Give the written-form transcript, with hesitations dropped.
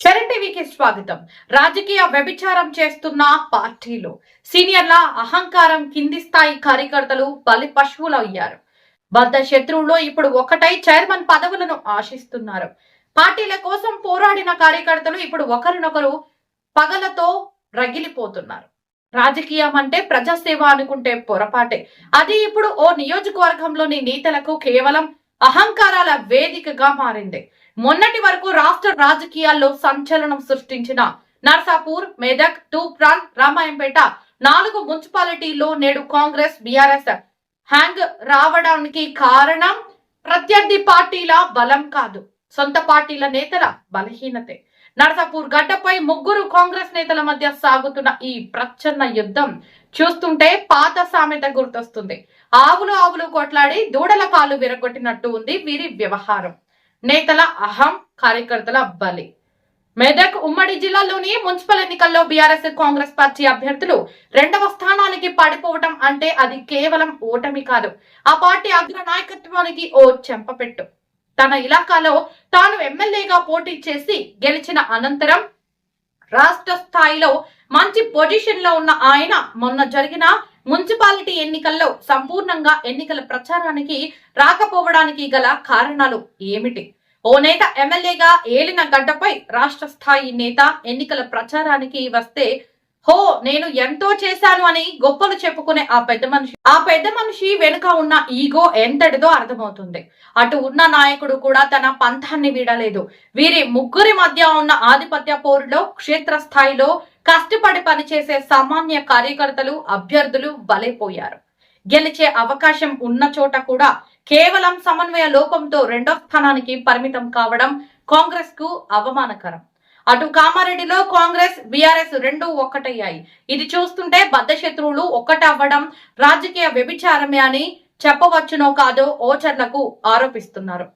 చరణ్ టీవీకి స్వాగతం. రాజకీయ వ్యభిచారం చేస్తున్న పార్టీలు సీనియర్ల అహంకారం కింది స్థాయి కార్యకర్తలు బలి పశువులు అయ్యారు. బద్ద శత్రువులు ఇప్పుడు ఒకటై చైర్మన్ పదవులను ఆశిస్తున్నారు. పార్టీల కోసం పోరాడిన కార్యకర్తలు ఇప్పుడు ఒకరినొకరు పగలతో రగిలిపోతున్నారు. రాజకీయం అంటే ప్రజాసేవ అనుకుంటే పొరపాటే. అది ఇప్పుడు ఓ నియోజకవర్గంలోని నేతలకు కేవలం అహంకారాల వేదికగా మారింది. మొన్నటి వరకు రాష్ట్ర రాజకీయాల్లో సంచలనం సృష్టించిన నర్సాపూర్, మెదక్, తూప్రాన్, రామాయంపేట 4 మున్సిపాలిటీల్లో నేడు కాంగ్రెస్, బీఆర్ఎస్ హ్యాంగ్ రావడానికి కారణం ప్రత్యర్థి పార్టీల బలం కాదు, సొంత పార్టీల నేతల బలహీనతే. నర్సాపూర్ గడ్డపై 3 కాంగ్రెస్ నేతల మధ్య సాగుతున్న ఈ ప్రచ్ఛన్న యుద్ధం చూస్తుంటే పాత సామెత గుర్తొస్తుంది. ఆవులు ఆవులు కొట్లాడి దూడల కాలు విరగొట్టినట్టు ఉంది వీరి వ్యవహారం. నేతల అహం, కార్యకర్తల బలి. మెదక్ ఉమ్మడి జిల్లాలోని మున్సిపల్ ఎన్నికల్లో బీఆర్ఎస్, కాంగ్రెస్ పార్టీ అభ్యర్థులు 2వ స్థానానికి పడిపోవడం అంటే అది కేవలం ఓటమి కాదు, ఆ పార్టీ అగ్ర నాయకత్వానికి ఓ చెంపపెట్టు. తన ఇలాకాలో తాను ఎమ్మెల్యేగా పోటీ చేసి గెలిచిన అనంతరం రాష్ట్ర స్థాయిలో మంచి పొజిషన్ లో ఉన్న ఆయన మొన్న జరిగిన మున్సిపాలిటీ ఎన్నికల్లో సంపూర్ణంగా ఎన్నికల ప్రచారానికి రాకపోవడానికి గల కారణాలు ఏమిటి? ఓ నేత ఎమ్మెల్యేగా ఏలిన గడ్డపై రాష్ట్ర స్థాయి నేత ఎన్నికల ప్రచారానికి వస్తే హో నేను ఎంతో చేశాను అని గొప్పలు చెప్పుకునే ఆ పెద్ద మనిషి వెనుక ఉన్న ఈగో ఎంతటిదో అర్థమవుతుంది. అటు ఉన్న నాయకుడు కూడా తన పంథాన్ని వీడలేదు. వీరి ముగ్గురి మధ్య ఉన్న ఆధిపత్య పోరులో క్షేత్రస్థాయిలో కష్టపడి పనిచేసే సామాన్య కార్యకర్తలు, అభ్యర్థులు బలైపోయారు. గెలిచే అవకాశం ఉన్న చోట కూడా కేవలం సమన్వయ లోపంతో 2వ స్థానానికి పరిమితం కావడం కాంగ్రెస్ కు అవమానకరం. అటు కామారెడ్డిలో కాంగ్రెస్, బీఆర్ఎస్ 2 ఒక్కటయ్యాయి. ఇది చూస్తుంటే బద్ద శత్రువులు ఒక్కటవ్వడం రాజకీయ వ్యభిచారమే అని చెప్పవచ్చునో కాదో ఓచర్లకు ఆరోపిస్తున్నారు.